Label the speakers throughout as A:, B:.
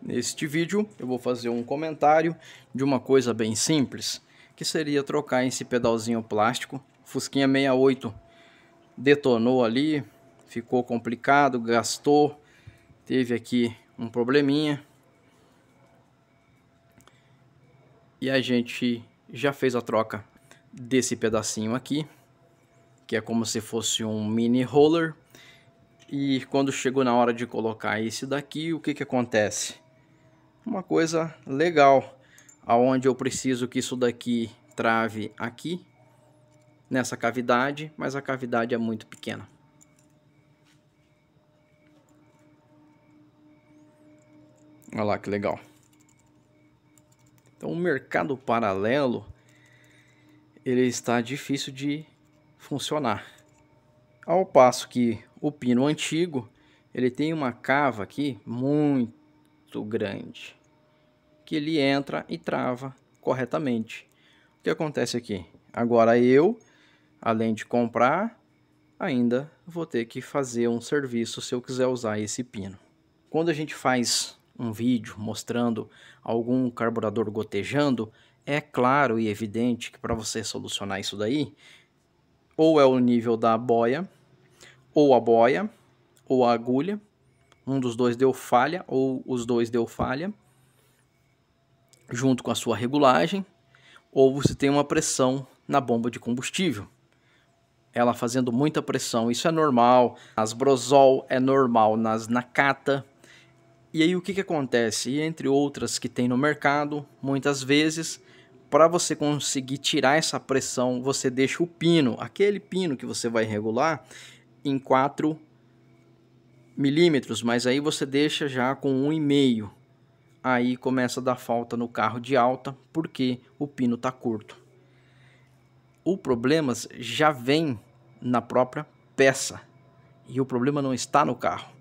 A: Neste vídeo eu vou fazer um comentário de uma coisa bem simples, que seria trocar esse pedalzinho plástico. Fusquinha 68 detonou ali, ficou complicado, gastou, teve aqui um probleminha. E a gente já fez a troca desse pedacinho aqui, que é como se fosse um mini roller. E quando chegou na hora de colocar esse daqui, o que que acontece? Uma coisa legal, aonde eu preciso que isso daqui trave aqui nessa cavidade, mas a cavidade é muito pequena. Olha lá que legal. Então o mercado paralelo ele está difícil de funcionar, ao passo que o pino antigo ele tem uma cava aqui muito grande, que ele entra e trava corretamente. O que acontece aqui? Agora eu, além de comprar, ainda vou ter que fazer um serviço se eu quiser usar esse pino. Quando a gente faz um vídeo mostrando algum carburador gotejando, é claro e evidente que para você solucionar isso daí, ou é o nível da boia, ou a boia, ou a agulha, um dos dois deu falha, ou os dois deu falha, junto com a sua regulagem, ou você tem uma pressão na bomba de combustível. Ela fazendo muita pressão, isso é normal, nas Brosol é normal, nas Nakata. E aí o que acontece? E entre outras que tem no mercado, muitas vezes, para você conseguir tirar essa pressão, você deixa o pino, aquele pino que você vai regular, em 4 milímetros, mas aí você deixa já com 1,5. Aí começa a dar falta no carro de alta, porque o pino está curto. O problema já vem na própria peça, e o problema não está no carro.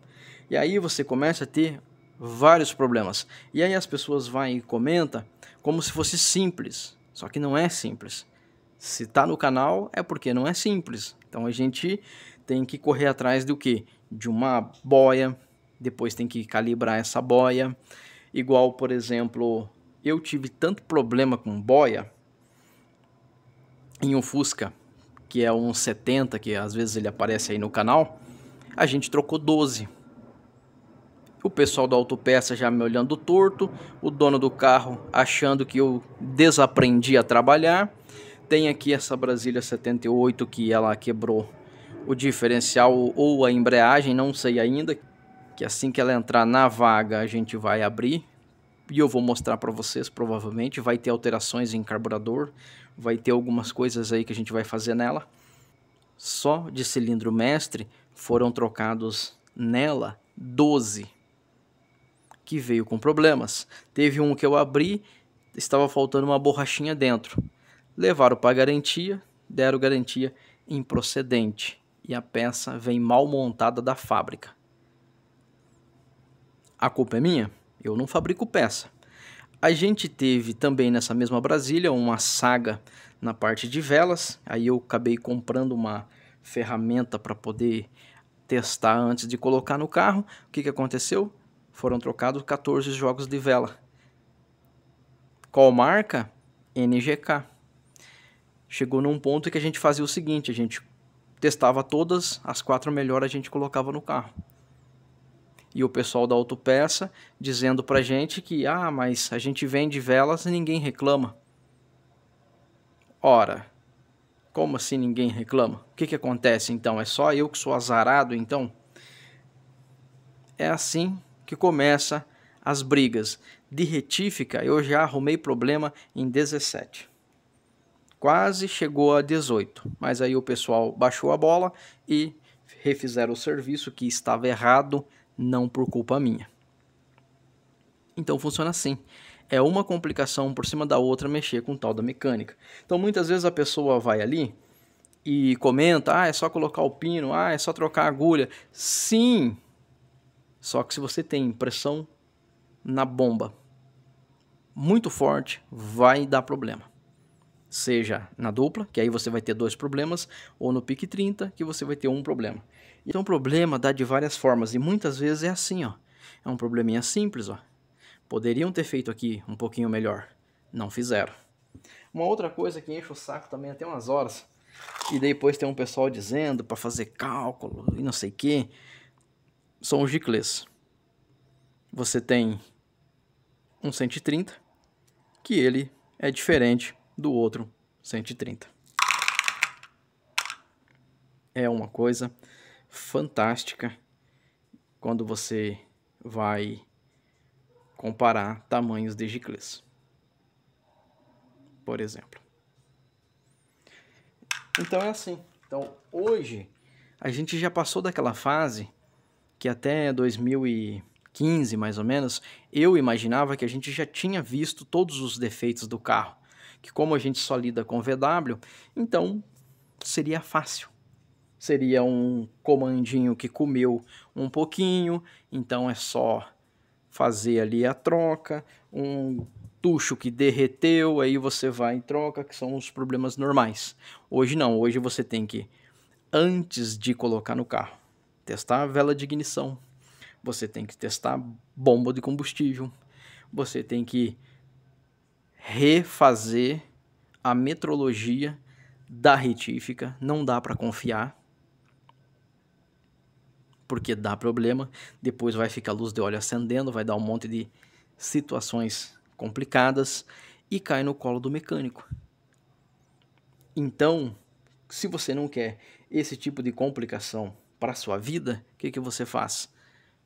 A: E aí você começa a ter vários problemas. E aí as pessoas vão e comentam como se fosse simples. Só que não é simples. Se está no canal é porque não é simples. Então a gente tem que correr atrás do que? De uma boia. Depois tem que calibrar essa boia. Igual, por exemplo, eu tive tanto problema com boia em um Fusca, que é um 70, que às vezes ele aparece aí no canal. A gente trocou 12. O pessoal da autopeça já me olhando torto, o dono do carro achando que eu desaprendi a trabalhar. Tem aqui essa Brasília 78 que ela quebrou o diferencial ou a embreagem, não sei ainda. Que assim que ela entrar na vaga a gente vai abrir. E eu vou mostrar para vocês, provavelmente. Vai ter alterações em carburador, vai ter algumas coisas aí que a gente vai fazer nela. Só de cilindro mestre foram trocados nela 12. Que veio com problemas. Teve um que eu abri, estava faltando uma borrachinha dentro. Levaram para garantia, deram garantia improcedente. E a peça vem mal montada da fábrica. A culpa é minha? Eu não fabrico peça. A gente teve também nessa mesma Brasília uma saga na parte de velas. Aí eu acabei comprando uma ferramenta para poder testar antes de colocar no carro. O que aconteceu? Foram trocados 14 jogos de vela. Qual marca? NGK. Chegou num ponto que a gente fazia o seguinte, a gente testava todas, as 4 melhores a gente colocava no carro. E o pessoal da autopeça dizendo pra gente que, mas a gente vende velas e ninguém reclama. Ora, como assim ninguém reclama? O que acontece então? É só eu que sou azarado então? É assim que começa as brigas. De retífica eu já arrumei problema em 17. Quase chegou a 18, mas aí o pessoal baixou a bola e refizeram o serviço que estava errado, não por culpa minha. Então funciona assim. É uma complicação por cima da outra mexer com o tal da mecânica. Então muitas vezes a pessoa vai ali e comenta, é só colocar o pino, é só trocar a agulha. Sim! Só que se você tem pressão na bomba muito forte, vai dar problema. Seja na dupla, que aí você vai ter 2 problemas, ou no pique 30, que você vai ter um problema. Então o problema dá de várias formas, e muitas vezes é assim, ó. É um probleminha simples, ó. Poderiam ter feito aqui um pouquinho melhor. Não fizeram. Uma outra coisa que enche o saco também até umas horas, e depois tem um pessoal dizendo para fazer cálculo e não sei o que, são os giclês. Você tem um 130, que ele é diferente do outro 130. É uma coisa fantástica quando você vai comparar tamanhos de giclês, por exemplo. Então é assim. Então hoje a gente já passou daquela fase que até 2015 mais ou menos eu imaginava que a gente já tinha visto todos os defeitos do carro, que como a gente só lida com VW, então seria fácil. Seria um comandinho que comeu um pouquinho, então é só fazer ali a troca, um tucho que derreteu, aí você vai em troca, que são os problemas normais. Hoje não, hoje você tem que, antes de colocar no carro, testar a vela de ignição, você tem que testar bomba de combustível, você tem que refazer a metrologia da retífica, não dá para confiar, porque dá problema, depois vai ficar a luz de óleo acendendo, vai dar um monte de situações complicadas e cai no colo do mecânico. Então, se você não quer esse tipo de complicação para a sua vida, o que você faz?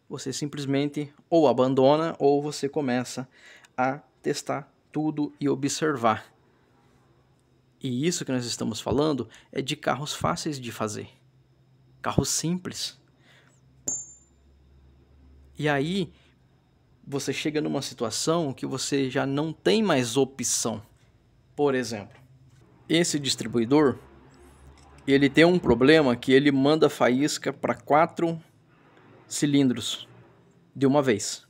A: Você simplesmente ou abandona ou você começa a testar tudo e observar. E isso que nós estamos falando é de carros fáceis de fazer, carros simples. E aí, você chega numa situação que você já não tem mais opção. Por exemplo, esse distribuidor, ele tem um problema que ele manda faísca para 4 cilindros de uma vez.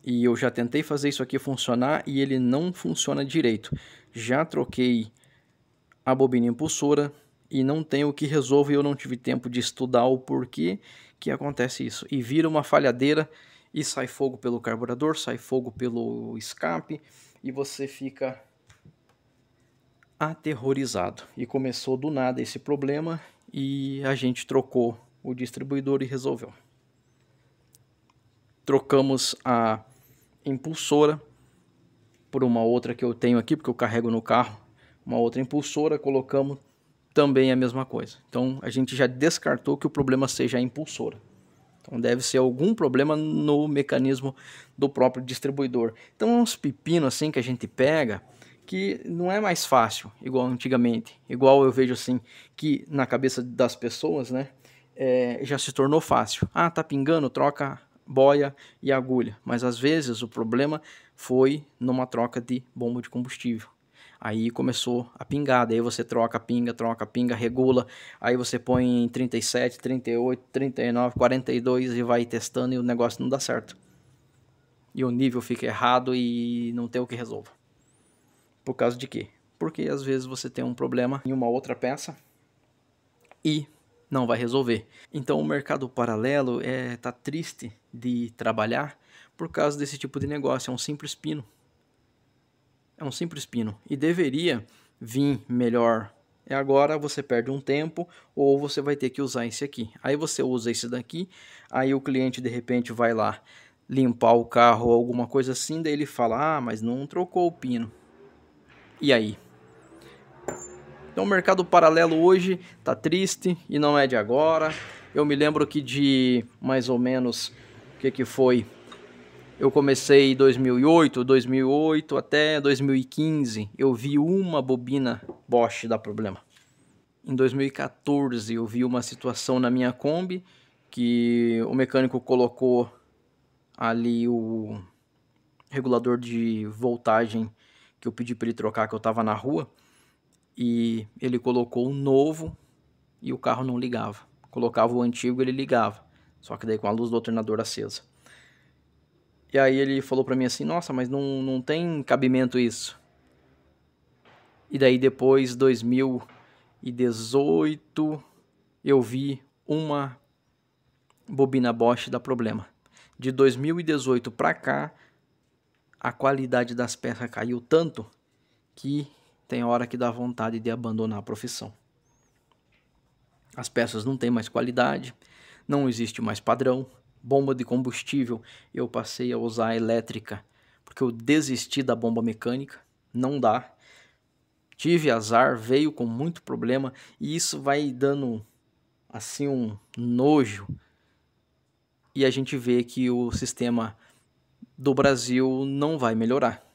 A: E eu já tentei fazer isso aqui funcionar e ele não funciona direito. Já troquei a bobina impulsora e não tem o que resolve, eu não tive tempo de estudar o porquê que acontece isso. E vira uma falhadeira e sai fogo pelo carburador, sai fogo pelo escape e você fica aterrorizado. E começou do nada esse problema e a gente trocou o distribuidor e resolveu. Trocamos a impulsora por uma outra que eu tenho aqui, porque eu carrego no carro, uma outra impulsora, colocamos também a mesma coisa. Então a gente já descartou que o problema seja a impulsora. Então deve ser algum problema no mecanismo do próprio distribuidor. Então uns pepinos assim que a gente pega, que não é mais fácil, igual antigamente. Igual eu vejo assim, que na cabeça das pessoas, né, já se tornou fácil. Ah, tá pingando, troca boia e agulha. Mas às vezes o problema foi numa troca de bomba de combustível. Aí começou a pingar, daí você troca, pinga, regula, aí você põe em 37, 38, 39, 42 e vai testando e o negócio não dá certo. E o nível fica errado e não tem o que resolva. Por causa de quê? Porque às vezes você tem um problema em uma outra peça e não vai resolver. Então o mercado paralelo tá triste de trabalhar por causa desse tipo de negócio, é um simples pino. É um simples pino e deveria vir melhor. Agora você perde um tempo ou você vai ter que usar esse aqui. Aí você usa esse daqui, aí o cliente de repente vai lá limpar o carro ou alguma coisa assim, daí ele fala, ah, mas não trocou o pino. E aí? Então o mercado paralelo hoje tá triste e não é de agora. Eu me lembro que de mais ou menos, o que foi? Eu comecei em 2008 até 2015, eu vi uma bobina Bosch dar problema. Em 2014 eu vi uma situação na minha Kombi que o mecânico colocou ali o regulador de voltagem que eu pedi para ele trocar, que eu estava na rua, e ele colocou um novo e o carro não ligava. Colocava o antigo e ele ligava, só que daí com a luz do alternador acesa. E aí ele falou pra mim assim, nossa, mas não tem cabimento isso. E daí depois, 2018, eu vi uma bobina Bosch dar problema. De 2018 para cá, a qualidade das peças caiu tanto que tem hora que dá vontade de abandonar a profissão. As peças não têm mais qualidade, não existe mais padrão. Bomba de combustível, eu passei a usar a elétrica, porque eu desisti da bomba mecânica, não dá. Tive azar, veio com muito problema, e isso vai dando assim um nojo. E a gente vê que o sistema do Brasil não vai melhorar.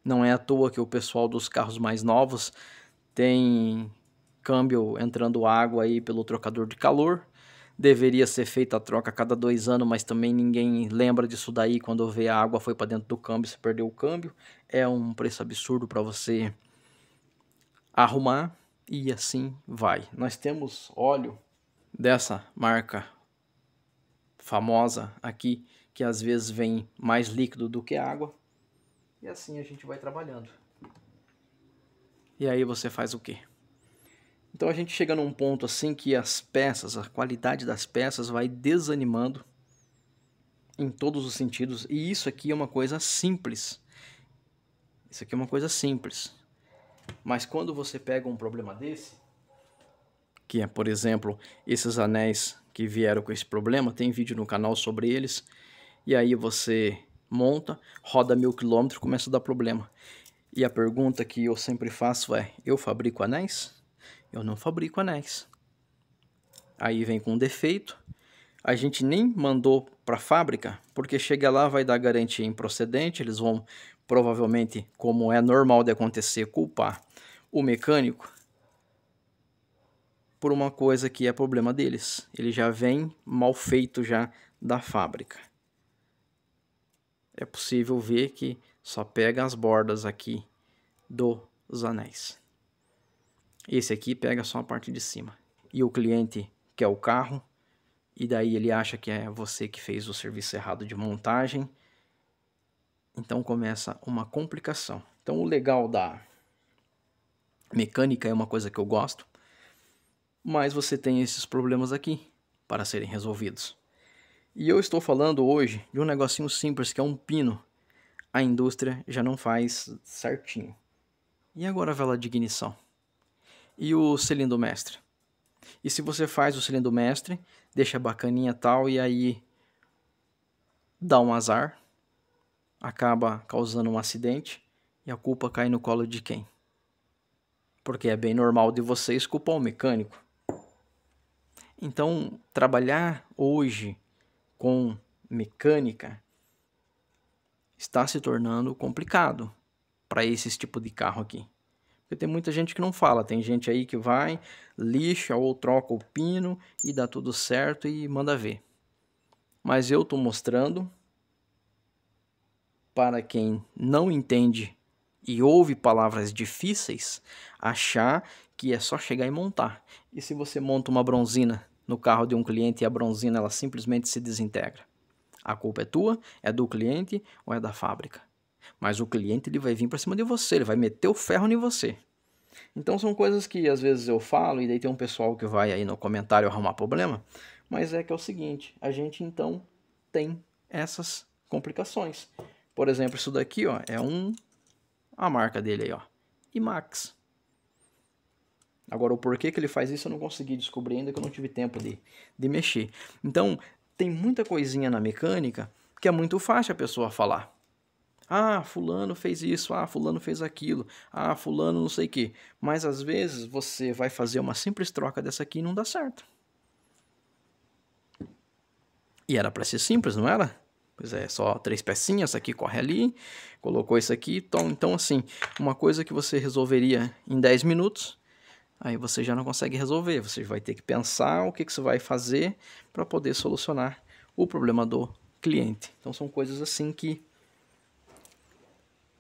A: Não é à toa que o pessoal dos carros mais novos tem câmbio entrando água aí pelo trocador de calor. Deveria ser feita a troca a cada 2 anos, mas também ninguém lembra disso daí. Quando vê a água foi para dentro do câmbio, você perdeu o câmbio. É um preço absurdo para você arrumar e assim vai. Nós temos óleo dessa marca famosa aqui, que às vezes vem mais líquido do que água. E assim a gente vai trabalhando. E aí você faz o quê? Então a gente chega num ponto assim que as peças, a qualidade das peças vai desanimando em todos os sentidos. E isso aqui é uma coisa simples. Isso aqui é uma coisa simples. Mas quando você pega um problema desse, que é, por exemplo, esses anéis que vieram com esse problema, tem vídeo no canal sobre eles, e aí você monta, roda 1000 km, começa a dar problema. E a pergunta que eu sempre faço é: eu fabrico anéis? Eu não fabrico anéis. Aí vem com um defeito, a gente nem mandou para a fábrica, porque chega lá vai dar garantia improcedente, eles vão provavelmente, como é normal de acontecer, culpar o mecânico por uma coisa que é problema deles. Ele já vem mal feito já da fábrica. É possível ver que só pega as bordas aqui dos anéis. Esse aqui pega só a parte de cima. E o cliente quer o carro, e daí ele acha que é você que fez o serviço errado de montagem. Então começa uma complicação. Então o legal da mecânica é uma coisa que eu gosto, mas você tem esses problemas aqui para serem resolvidos. E eu estou falando hoje de um negocinho simples que é um pino. A indústria já não faz certinho. E agora a vela de ignição? E o cilindro mestre? E se você faz o cilindro mestre, deixa bacaninha tal, e aí dá um azar, acaba causando um acidente, e a culpa cai no colo de quem? Porque é bem normal de vocês culpar o mecânico. Então, trabalhar hoje com mecânica está se tornando complicado para esse tipo de carro aqui. Porque tem muita gente que não fala, tem gente aí que vai, lixa ou troca o pino e dá tudo certo e manda ver. Mas eu estou mostrando para quem não entende e ouve palavras difíceis, achar que é só chegar e montar. E se você monta uma bronzina no carro de um cliente e a bronzina ela simplesmente se desintegra? A culpa é tua, é do cliente ou é da fábrica? Mas o cliente ele vai vir para cima de você, ele vai meter o ferro em você. Então são coisas que às vezes eu falo e daí tem um pessoal que vai aí no comentário arrumar problema, mas é que é o seguinte, a gente então tem essas complicações. Por exemplo, isso daqui ó, é a marca dele aí, ó, IMAX. Agora o porquê que ele faz isso eu não consegui descobrir ainda, que eu não tive tempo de mexer. Então tem muita coisinha na mecânica que é muito fácil a pessoa falar. Ah, fulano fez isso, ah, fulano fez aquilo, ah, fulano não sei o que. Mas às vezes você vai fazer uma simples troca dessa aqui e não dá certo. E era para ser simples, não era? Pois é, só 3 pecinhas, essa aqui corre ali, colocou isso aqui. Então assim, uma coisa que você resolveria em 10 minutos, aí você já não consegue resolver. Você vai ter que pensar o que você vai fazer para poder solucionar o problema do cliente. Então são coisas assim que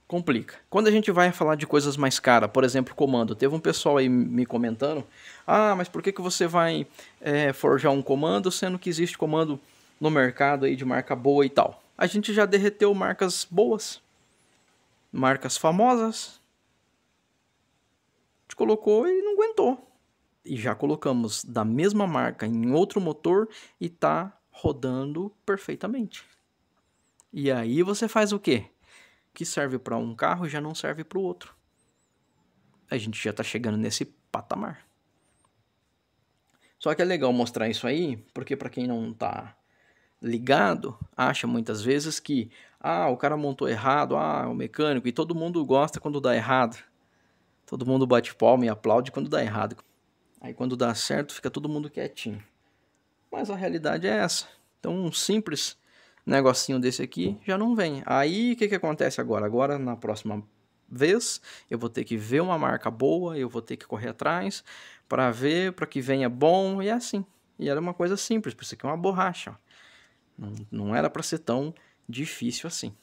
A: complica. Quando a gente vai falar de coisas mais caras, por exemplo, comando, teve um pessoal aí me comentando, ah, mas por que você vai forjar um comando, sendo que existe comando no mercado aí de marca boa e tal? A gente já derreteu marcas boas, marcas famosas, a gente colocou e não aguentou. E já colocamos da mesma marca em outro motor e tá rodando perfeitamente. E aí você faz o quê? O que serve para um carro já não serve para o outro. A gente já está chegando nesse patamar. Só que é legal mostrar isso aí, porque para quem não está ligado, acha muitas vezes que o cara montou errado, o mecânico, e todo mundo gosta quando dá errado. Todo mundo bate palma e aplaude quando dá errado. Aí quando dá certo, fica todo mundo quietinho. Mas a realidade é essa. Então um simples negocinho desse aqui já não vem. Aí o que acontece agora? Agora na próxima vez eu vou ter que ver uma marca boa, eu vou ter que correr atrás para ver, para que venha bom, e é assim. E era uma coisa simples, por isso aqui é uma borracha. Não era para ser tão difícil assim.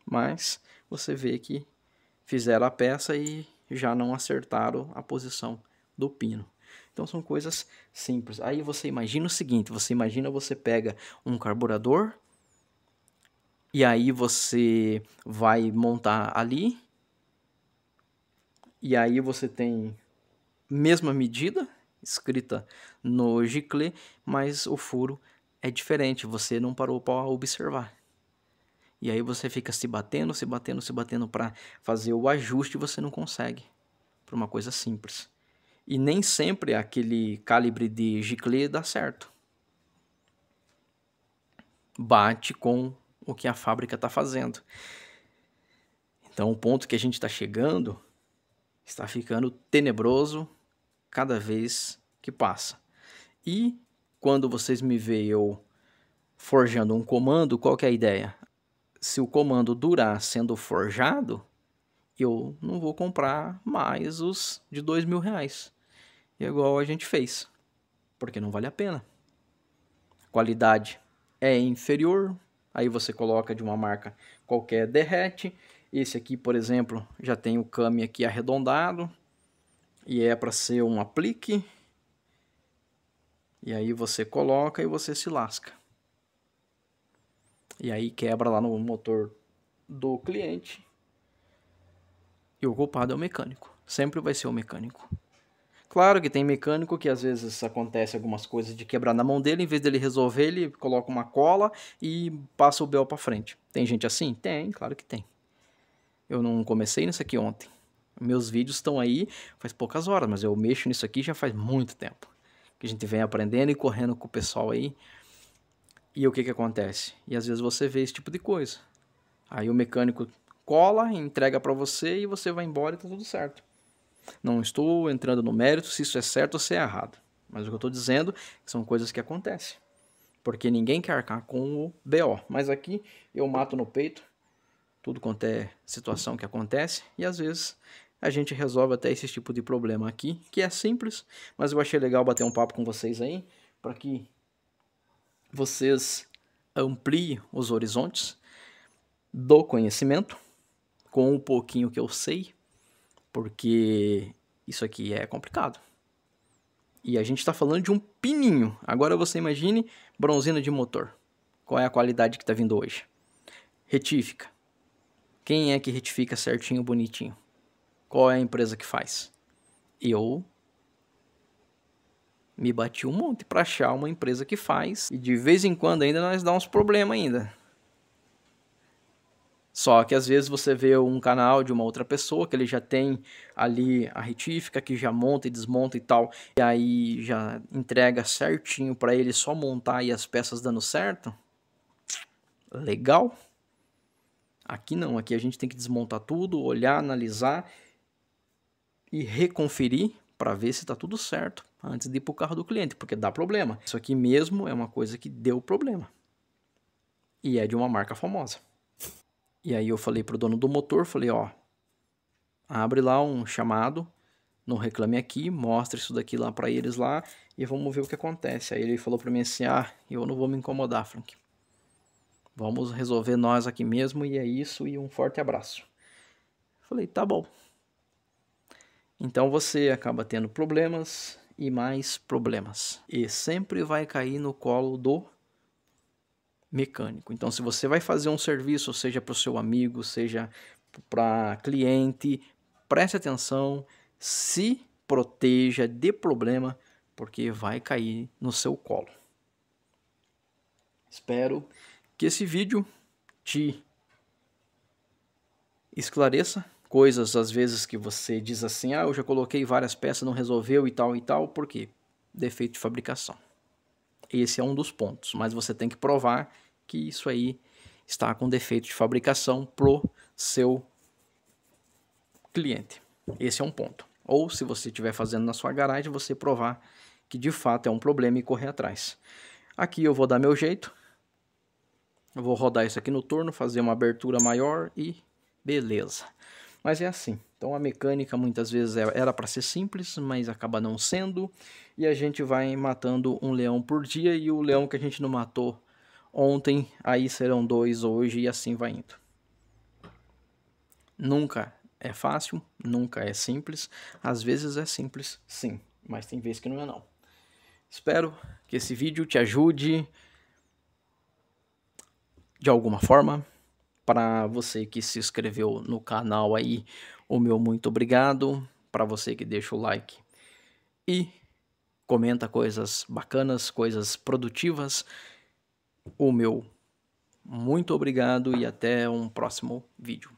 A: Mas você vê que fizeram a peça e já não acertaram a posição do pino. Então são coisas simples. Aí você imagina o seguinte, você pega um carburador e aí você vai montar ali e aí você tem mesma medida escrita no giclê, mas o furo é diferente, você não parou para observar. E aí você fica se batendo para fazer o ajuste e você não consegue. Por uma coisa simples. E nem sempre aquele calibre de giclê dá certo. Bate com o que a fábrica está fazendo. Então o ponto que a gente está chegando está ficando tenebroso cada vez que passa. E quando vocês me veem eu forjando um comando, qual que é a ideia? Se o comando durar sendo forjado, eu não vou comprar mais os de R$2.000. Igual a gente fez, porque não vale a pena. Qualidade é inferior, aí você coloca de uma marca qualquer, derrete. Esse aqui, por exemplo, já tem o came aqui arredondado e é para ser um aplique. E aí você coloca e você se lasca. E aí quebra lá no motor do cliente. E o culpado é o mecânico. Sempre vai ser o mecânico. Claro que tem mecânico que às vezes acontece algumas coisas de quebrar na mão dele, em vez dele resolver, ele coloca uma cola e passa o BO para frente. Tem gente assim? Tem, claro que tem. Eu não comecei nisso aqui ontem. Meus vídeos estão aí faz poucas horas, mas eu mexo nisso aqui já faz muito tempo. Que a gente vem aprendendo e correndo com o pessoal aí. E o que acontece? E às vezes você vê esse tipo de coisa. Aí o mecânico cola, entrega para você e você vai embora e tá tudo certo. Não estou entrando no mérito se isso é certo ou se é errado. Mas o que eu estou dizendo são coisas que acontecem. Porque ninguém quer arcar com o BO. Mas aqui eu mato no peito tudo quanto é situação que acontece. E às vezes a gente resolve até esse tipo de problema aqui, que é simples. Mas eu achei legal bater um papo com vocês aí, para que vocês ampliem os horizontes do conhecimento com o pouquinho que eu sei. Porque isso aqui é complicado. E a gente está falando de um pininho. Agora você imagine bronzina de motor. Qual é a qualidade que está vindo hoje? Retífica. Quem é que retifica certinho, bonitinho? Qual é a empresa que faz? Eu me bati um monte para achar uma empresa que faz. E de vez em quando ainda nós dá uns problemas ainda. Só que às vezes você vê um canal de uma outra pessoa que ele já tem ali a retífica, que já monta e desmonta e tal, e aí já entrega certinho para ele só montar e as peças dando certo. Legal. Aqui não, aqui a gente tem que desmontar tudo, olhar, analisar e reconferir para ver se está tudo certo antes de ir para o carro do cliente, porque dá problema. Isso aqui mesmo é uma coisa que deu problema. E é de uma marca famosa. E aí eu falei pro dono do motor, falei, ó, abre lá um chamado no Reclame Aqui, mostra isso daqui lá para eles lá e vamos ver o que acontece. Aí ele falou para mim assim, eu não vou me incomodar, Frank. Vamos resolver nós aqui mesmo e é isso e um forte abraço. Falei, tá bom. Então você acaba tendo problemas e mais problemas. E sempre vai cair no colo do mecânico. Então se você vai fazer um serviço, seja para o seu amigo, seja para cliente, preste atenção, se proteja de problema, porque vai cair no seu colo. Espero que esse vídeo te esclareça coisas às vezes que você diz assim, eu já coloquei várias peças, não resolveu e tal, por quê? Defeito de fabricação. Esse é um dos pontos, mas você tem que provar que isso aí está com defeito de fabricação pro seu cliente. Esse é um ponto. Ou se você estiver fazendo na sua garagem, você provar que de fato é um problema e correr atrás. Aqui eu vou dar meu jeito. Eu vou rodar isso aqui no torno, fazer uma abertura maior e beleza. Mas é assim. Então a mecânica muitas vezes era para ser simples, mas acaba não sendo. E a gente vai matando um leão por dia e o leão que a gente não matou ontem, aí serão 2 hoje e assim vai indo. Nunca é fácil, nunca é simples. Às vezes é simples, sim, mas tem vezes que não é não. Espero que esse vídeo te ajude de alguma forma. Para você que se inscreveu no canal aí, o meu muito obrigado. Para você que deixa o like e comenta coisas bacanas, coisas produtivas, o meu muito obrigado e até um próximo vídeo.